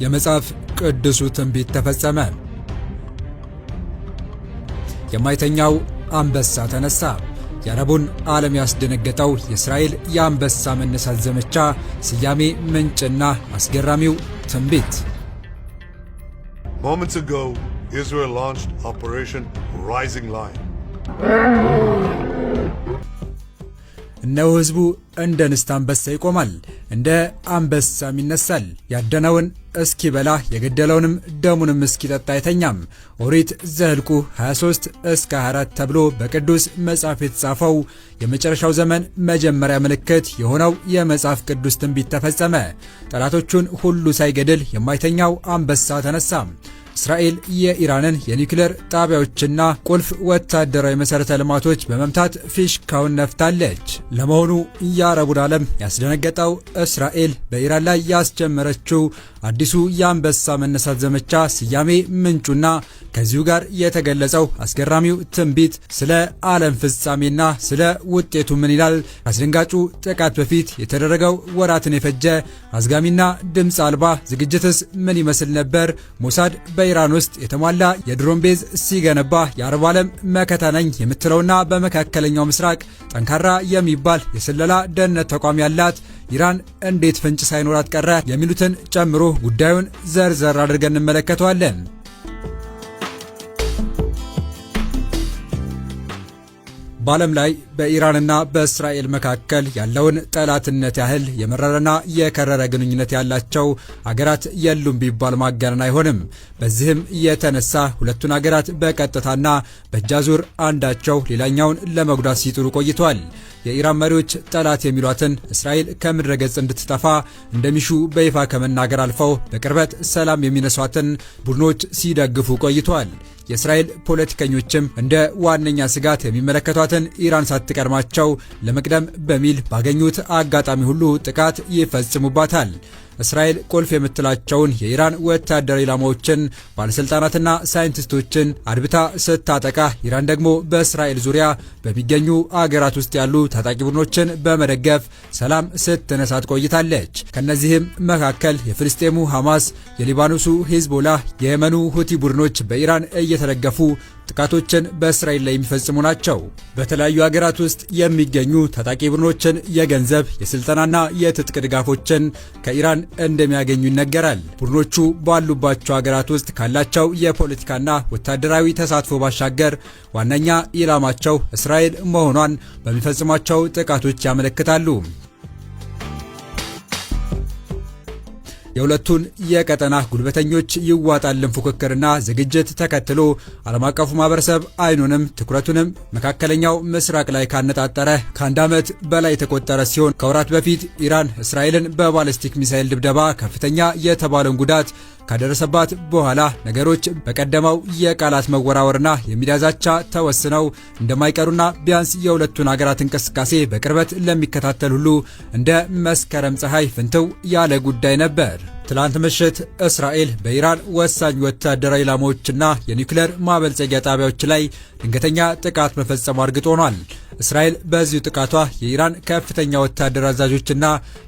የመጽሐፍ ቅዱሱ ትንቢት ተፈጸመ። የማይተኛው አንበሳ ተነሳ። የአረቡን ዓለም ያስደነገጠው የእስራኤል የአንበሳ መነሳት ዘመቻ ስያሜ፣ ምንጭና አስገራሚው ትንቢት። Moments ago, Israel launched Operation Rising Lion. እነሆ ሕዝቡ እንደ ንስት አንበሳ ይቆማል፣ እንደ አንበሳም ይነሳል። ያደነውን እስኪበላ የገደለውንም ደሙንም እስኪጠጣ አይተኛም። ኦሪት ዘኍልቍ 23 እስከ 24 ተብሎ በቅዱስ መጽሐፍ የተጻፈው የመጨረሻው ዘመን መጀመሪያ ምልክት የሆነው የመጽሐፍ ቅዱስ ትንቢት ተፈጸመ። ጠላቶቹን ሁሉ ሳይገድል የማይተኛው አንበሳ ተነሳ። እስራኤል የኢራንን የኒውክሌር ጣቢያዎችና ቁልፍ ወታደራዊ መሠረተ ልማቶች በመምታት ፊሽካውን ነፍታለች። ለመሆኑ የአረቡን ዓለም ያስደነገጠው እስራኤል በኢራን ላይ ያስጀመረችው አዲሱ የአንበሳ መነሳት ዘመቻ ስያሜ፣ ምንጩና ከዚሁ ጋር የተገለጸው አስገራሚው ትንቢት ስለ ዓለም ፍጻሜና ስለ ውጤቱ ምን ይላል? ከአስደንጋጩ ጥቃት በፊት የተደረገው ወራትን የፈጀ አዝጋሚና ድምፅ አልባ ዝግጅትስ ምን ይመስል ነበር? ሞሳድ በኢራን ውስጥ የተሟላ የድሮን ቤዝ ሲገነባ የአረብ ዓለም መከታ ነኝ የምትለውና በመካከለኛው ምስራቅ ጠንካራ የሚባል የስለላ ደህንነት ተቋም ያላት ኢራን እንዴት ፍንጭ ሳይኖራት ቀረ? የሚሉትን ጨምሮ ጉዳዩን ዘርዘር አድርገን እንመለከተዋለን። በዓለም ላይ በኢራንና በእስራኤል መካከል ያለውን ጠላትነት ያህል የመረረና የከረረ ግንኙነት ያላቸው አገራት የሉም ቢባል ማጋነን አይሆንም። በዚህም የተነሳ ሁለቱን አገራት በቀጥታና በእጃዙር አንዳቸው ሌላኛውን ለመጉዳት ሲጥሩ ቆይቷል። የኢራን መሪዎች ጠላት የሚሏትን እስራኤል ከምድረ ገጽ እንድትጠፋ እንደሚሹ በይፋ ከመናገር አልፈው በቅርበት ሰላም የሚነሷትን ቡድኖች ሲደግፉ ቆይቷል። የእስራኤል ፖለቲከኞችም እንደ ዋነኛ ስጋት የሚመለከቷትን ኢራን ሳትቀድማቸው ለመቅደም በሚል ባገኙት አጋጣሚ ሁሉ ጥቃት ይፈጽሙባታል። እስራኤል ቁልፍ የምትላቸውን የኢራን ወታደራዊ ኢላማዎችን፣ ባለስልጣናትና ሳይንቲስቶችን አድብታ ስታጠቃ፣ ኢራን ደግሞ በእስራኤል ዙሪያ በሚገኙ አገራት ውስጥ ያሉ ታጣቂ ቡድኖችን በመደገፍ ሰላም ስትነሳት ቆይታለች። ከነዚህም መካከል የፍልስጤሙ ሐማስ፣ የሊባኖሱ ሂዝቦላህ፣ የየመኑ ሁቲ ቡድኖች በኢራን እየተደገፉ ጥቃቶችን በእስራኤል ላይ የሚፈጽሙ ናቸው። በተለያዩ ሀገራት ውስጥ የሚገኙ ታጣቂ ቡድኖችን የገንዘብ የስልጠናና የትጥቅ ድጋፎችን ከኢራን እንደሚያገኙ ይነገራል። ቡድኖቹ ባሉባቸው ሀገራት ውስጥ ካላቸው የፖለቲካና ወታደራዊ ተሳትፎ ባሻገር ዋነኛ ኢላማቸው እስራኤል መሆኗን በሚፈጽሟቸው ጥቃቶች ያመለክታሉ። የሁለቱን የቀጠና ጉልበተኞች ይዋጣልን ፉክክርና ዝግጅት ተከትሎ ዓለም አቀፉ ማህበረሰብ አይኑንም ትኩረቱንም መካከለኛው ምስራቅ ላይ ካነጣጠረ ከአንድ ዓመት በላይ የተቆጠረ ሲሆን ከወራት በፊት ኢራን እስራኤልን በባለስቲክ ሚሳኤል ድብደባ ከፍተኛ የተባለውን ጉዳት ካደረሰባት በኋላ ነገሮች በቀደመው የቃላት መወራወርና የሚዲያ ዛቻ ተወስነው እንደማይቀሩና ቢያንስ የሁለቱን አገራት እንቅስቃሴ በቅርበት ለሚከታተል ሁሉ እንደ መስከረም ፀሐይ ፍንትው ያለ ጉዳይ ነበር። ትላንት ምሽት እስራኤል በኢራን ወሳኝ ወታደራዊ ኢላማዎችና የኒውክሌር ማበልጸጊያ ጣቢያዎች ላይ ድንገተኛ ጥቃት መፈጸሙ እርግጥ ሆኗል። እስራኤል በዚሁ ጥቃቷ የኢራን ከፍተኛ ወታደራዊ አዛዦችና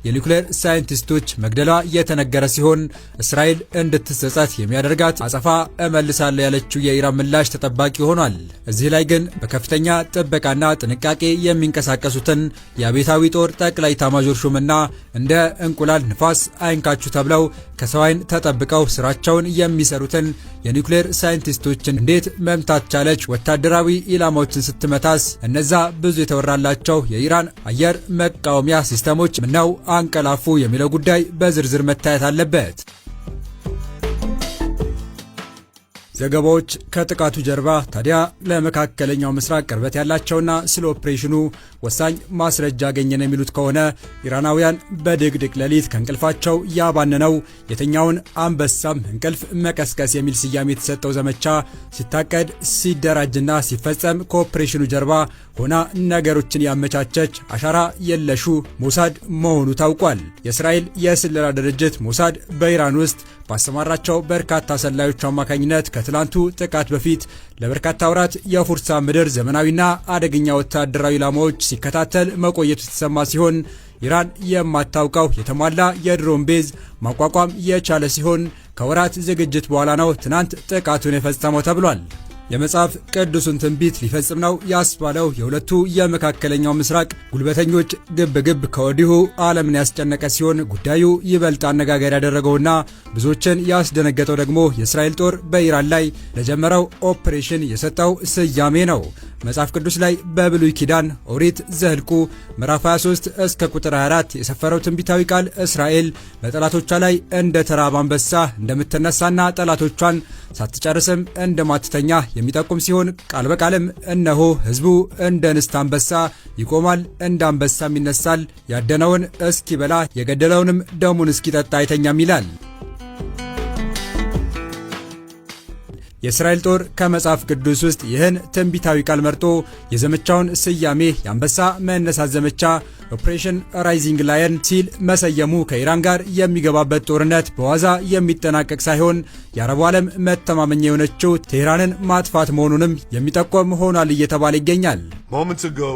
የኒውክሌር ሳይንቲስቶች መግደሏ የተነገረ ሲሆን እስራኤል እንድትጸጸት የሚያደርጋት አጸፋ እመልሳለሁ ያለችው የኢራን ምላሽ ተጠባቂ ሆኗል። እዚህ ላይ ግን በከፍተኛ ጥበቃና ጥንቃቄ የሚንቀሳቀሱትን የአብዮታዊ ጦር ጠቅላይ ኤታማዦር ሹምና እንደ እንቁላል ንፋስ አይንካችሁ ተብለው ከሰው ዓይን ተጠብቀው ስራቸውን የሚሰሩትን የኒውክሌር ሳይንቲስቶችን እንዴት መምታት ቻለች? ወታደራዊ ኢላማዎችን ስትመታስ እነዛ ብዙ የተወራላቸው የኢራን አየር መቃወሚያ ሲስተሞች ምነው አንቀላፉ? የሚለው ጉዳይ በዝርዝር መታየት አለበት። ዘገባዎች ከጥቃቱ ጀርባ ታዲያ ለመካከለኛው ምስራቅ ቅርበት ያላቸውና ስለ ኦፕሬሽኑ ወሳኝ ማስረጃ አገኘን የሚሉት ከሆነ ኢራናውያን በድቅድቅ ሌሊት ከእንቅልፋቸው ያባነነው የተኛውን አንበሳም እንቅልፍ መቀስቀስ የሚል ስያሜ የተሰጠው ዘመቻ ሲታቀድ ሲደራጅና ሲፈጸም ከኦፕሬሽኑ ጀርባ ሆና ነገሮችን ያመቻቸች አሻራ የለሹ ሞሳድ መሆኑ ታውቋል። የእስራኤል የስለላ ድርጅት ሞሳድ በኢራን ውስጥ ባሰማራቸው በርካታ ሰላዮች አማካኝነት ከትላንቱ ጥቃት በፊት ለበርካታ ወራት የፉርሳ ምድር ዘመናዊና አደገኛ ወታደራዊ ኢላማዎች ሲከታተል መቆየቱ የተሰማ ሲሆን ኢራን የማታውቀው የተሟላ የድሮን ቤዝ ማቋቋም የቻለ ሲሆን ከወራት ዝግጅት በኋላ ነው ትናንት ጥቃቱን የፈጸመው ተብሏል። የመጽሐፍ ቅዱስን ትንቢት ሊፈጽም ነው ያስባለው የሁለቱ የመካከለኛው ምስራቅ ጉልበተኞች ግብግብ ከወዲሁ ዓለምን ያስጨነቀ ሲሆን ጉዳዩ ይበልጥ አነጋጋሪ ያደረገውና ብዙዎችን ያስደነገጠው ደግሞ የእስራኤል ጦር በኢራን ላይ ለጀመረው ኦፕሬሽን የሰጠው ስያሜ ነው። መጽሐፍ ቅዱስ ላይ በብሉይ ኪዳን ኦሪት ዘኍልቍ ምዕራፍ 23 እስከ ቁጥር 24 የሰፈረው ትንቢታዊ ቃል እስራኤል በጠላቶቿ ላይ እንደ ተራበ አንበሳ እንደምትነሳና ጠላቶቿን ሳትጨርስም እንደማትተኛ የሚጠቁም ሲሆን ቃል በቃልም እነሆ ሕዝቡ እንደ እንስት አንበሳ ይቆማል፣ እንደ አንበሳም ይነሳል፣ ያደነውን እስኪበላ የገደለውንም ደሙን እስኪጠጣ አይተኛም ይላል። የእስራኤል ጦር ከመጽሐፍ ቅዱስ ውስጥ ይህን ትንቢታዊ ቃል መርጦ የዘመቻውን ስያሜ የአንበሳ መነሳት ዘመቻ ኦፕሬሽን ራይዚንግ ላየን ሲል መሰየሙ ከኢራን ጋር የሚገባበት ጦርነት በዋዛ የሚጠናቀቅ ሳይሆን የአረቡ ዓለም መተማመኛ የሆነችው ቴህራንን ማጥፋት መሆኑንም የሚጠቆም ሆኗል እየተባለ ይገኛል። Moments ago,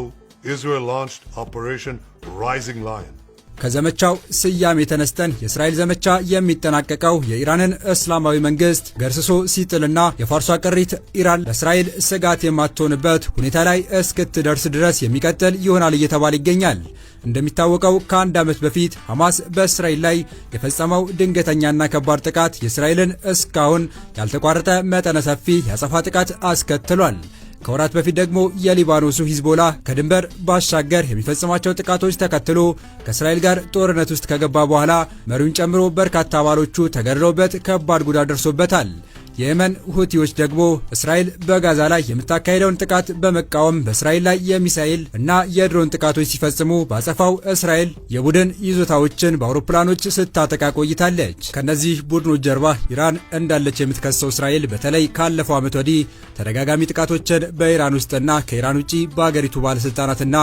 Israel launched Operation Rising Lion. ከዘመቻው ስያሜ ተነስተን የእስራኤል ዘመቻ የሚጠናቀቀው የኢራንን እስላማዊ መንግስት ገርስሶ ሲጥልና የፋርሷ ቅሪት ኢራን ለእስራኤል ስጋት የማትሆንበት ሁኔታ ላይ እስክትደርስ ድረስ የሚቀጥል ይሆናል እየተባለ ይገኛል። እንደሚታወቀው ከአንድ ዓመት በፊት ሐማስ በእስራኤል ላይ የፈጸመው ድንገተኛና ከባድ ጥቃት የእስራኤልን እስካሁን ያልተቋረጠ መጠነ ሰፊ የአጸፋ ጥቃት አስከትሏል። ከወራት በፊት ደግሞ የሊባኖሱ ሂዝቦላ ከድንበር ባሻገር የሚፈጽማቸው ጥቃቶች ተከትሎ ከእስራኤል ጋር ጦርነት ውስጥ ከገባ በኋላ መሪውን ጨምሮ በርካታ አባሎቹ ተገድለውበት ከባድ ጉዳት ደርሶበታል። የየመን ሁቲዎች ደግሞ እስራኤል በጋዛ ላይ የምታካሄደውን ጥቃት በመቃወም በእስራኤል ላይ የሚሳኤል እና የድሮን ጥቃቶች ሲፈጽሙ ባጸፋው እስራኤል የቡድን ይዞታዎችን በአውሮፕላኖች ስታጠቃ ቆይታለች። ከነዚህ ቡድኖች ጀርባ ኢራን እንዳለች የምትከሰው እስራኤል በተለይ ካለፈው ዓመት ወዲህ ተደጋጋሚ ጥቃቶችን በኢራን ውስጥና ከኢራን ውጪ በአገሪቱ ባለስልጣናትና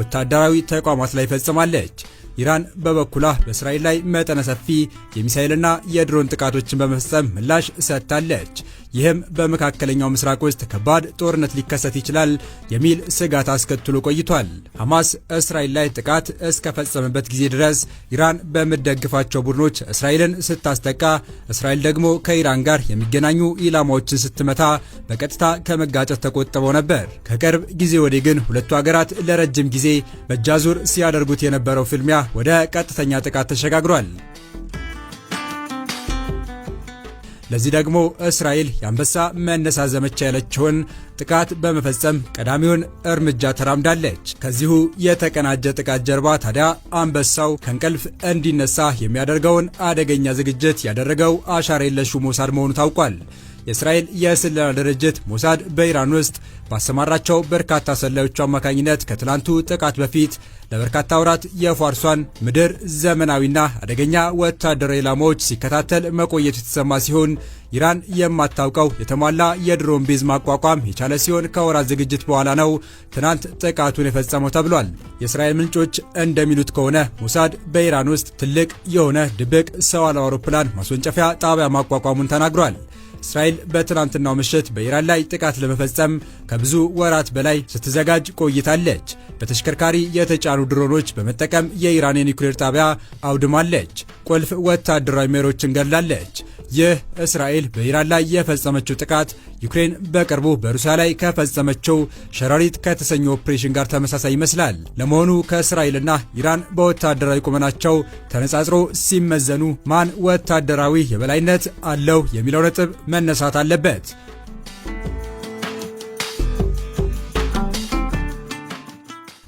ወታደራዊ ተቋማት ላይ ፈጽማለች። ኢራን በበኩሏ በእስራኤል ላይ መጠነ ሰፊ የሚሳኤልና የድሮን ጥቃቶችን በመፈጸም ምላሽ ሰጥታለች። ይህም በመካከለኛው ምስራቅ ውስጥ ከባድ ጦርነት ሊከሰት ይችላል የሚል ስጋት አስከትሎ ቆይቷል። ሐማስ እስራኤል ላይ ጥቃት እስከፈጸመበት ጊዜ ድረስ ኢራን በምትደግፋቸው ቡድኖች እስራኤልን ስታስጠቃ፣ እስራኤል ደግሞ ከኢራን ጋር የሚገናኙ ኢላማዎችን ስትመታ በቀጥታ ከመጋጨት ተቆጥበው ነበር። ከቅርብ ጊዜ ወዲህ ግን ሁለቱ ሀገራት ለረጅም ጊዜ በእጃዙር ሲያደርጉት የነበረው ፍልሚያ ወደ ቀጥተኛ ጥቃት ተሸጋግሯል። ለዚህ ደግሞ እስራኤል የአንበሳ መነሳት ዘመቻ ያለችውን ጥቃት በመፈጸም ቀዳሚውን እርምጃ ተራምዳለች። ከዚሁ የተቀናጀ ጥቃት ጀርባ ታዲያ አንበሳው ከእንቅልፍ እንዲነሳ የሚያደርገውን አደገኛ ዝግጅት ያደረገው አሻራ የለሹ ሞሳድ መሆኑ ታውቋል። የእስራኤል የስለላ ድርጅት ሞሳድ በኢራን ውስጥ ባሰማራቸው በርካታ ሰላዮቹ አማካኝነት ከትላንቱ ጥቃት በፊት ለበርካታ ወራት የፋርሷን ምድር ዘመናዊና አደገኛ ወታደራዊ ኢላማዎች ሲከታተል መቆየቱ የተሰማ ሲሆን ኢራን የማታውቀው የተሟላ የድሮን ቤዝ ማቋቋም የቻለ ሲሆን ከወራት ዝግጅት በኋላ ነው ትናንት ጥቃቱን የፈጸመው ተብሏል። የእስራኤል ምንጮች እንደሚሉት ከሆነ ሞሳድ በኢራን ውስጥ ትልቅ የሆነ ድብቅ ሰው አልባ አውሮፕላን ማስወንጨፊያ ጣቢያ ማቋቋሙን ተናግሯል። እስራኤል በትናንትናው ምሽት በኢራን ላይ ጥቃት ለመፈጸም ከብዙ ወራት በላይ ስትዘጋጅ ቆይታለች። በተሽከርካሪ የተጫኑ ድሮኖች በመጠቀም የኢራን የኒውክሌር ጣቢያ አውድማለች። ቁልፍ ወታደራዊ መሪዎችን ገድላለች። ይህ እስራኤል በኢራን ላይ የፈጸመችው ጥቃት ዩክሬን በቅርቡ በሩሲያ ላይ ከፈጸመችው ሸረሪት ከተሰኘው ኦፕሬሽን ጋር ተመሳሳይ ይመስላል። ለመሆኑ ከእስራኤልና ኢራን በወታደራዊ ቁመናቸው ተነጻጽሮ ሲመዘኑ ማን ወታደራዊ የበላይነት አለው የሚለው ነጥብ መነሳት አለበት።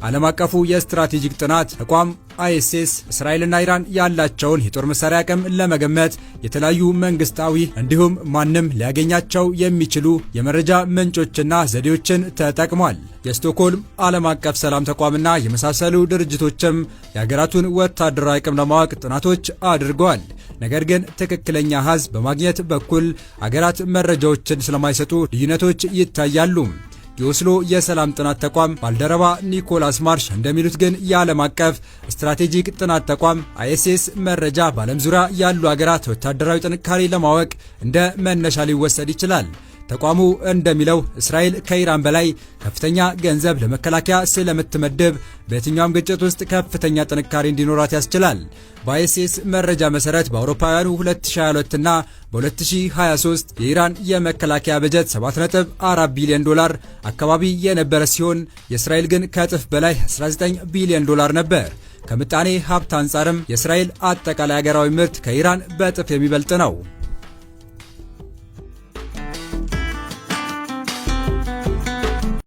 ዓለም አቀፉ የስትራቴጂክ ጥናት ተቋም አይኤስኤስ እስራኤልና ኢራን ያላቸውን የጦር መሳሪያ አቅም ለመገመት የተለያዩ መንግስታዊ እንዲሁም ማንም ሊያገኛቸው የሚችሉ የመረጃ ምንጮችና ዘዴዎችን ተጠቅሟል። የስቶክሆልም ዓለም አቀፍ ሰላም ተቋምና የመሳሰሉ ድርጅቶችም የሀገራቱን ወታደራዊ አቅም ለማወቅ ጥናቶች አድርገዋል። ነገር ግን ትክክለኛ አሃዝ በማግኘት በኩል አገራት መረጃዎችን ስለማይሰጡ ልዩነቶች ይታያሉ። የኦስሎ የሰላም ጥናት ተቋም ባልደረባ ኒኮላስ ማርሽ እንደሚሉት ግን የዓለም አቀፍ ስትራቴጂክ ጥናት ተቋም አይኤስኤስ መረጃ በዓለም ዙሪያ ያሉ ሀገራት ወታደራዊ ጥንካሬ ለማወቅ እንደ መነሻ ሊወሰድ ይችላል። ተቋሙ እንደሚለው እስራኤል ከኢራን በላይ ከፍተኛ ገንዘብ ለመከላከያ ስለምትመድብ በየትኛውም ግጭት ውስጥ ከፍተኛ ጥንካሬ እንዲኖራት ያስችላል። በአይኤስኤስ መረጃ መሰረት በአውሮፓውያኑ 2022 እና በ2023 የኢራን የመከላከያ በጀት 7.4 ቢሊዮን ዶላር አካባቢ የነበረ ሲሆን የእስራኤል ግን ከእጥፍ በላይ 19 ቢሊዮን ዶላር ነበር። ከምጣኔ ሀብት አንጻርም የእስራኤል አጠቃላይ ሀገራዊ ምርት ከኢራን በእጥፍ የሚበልጥ ነው።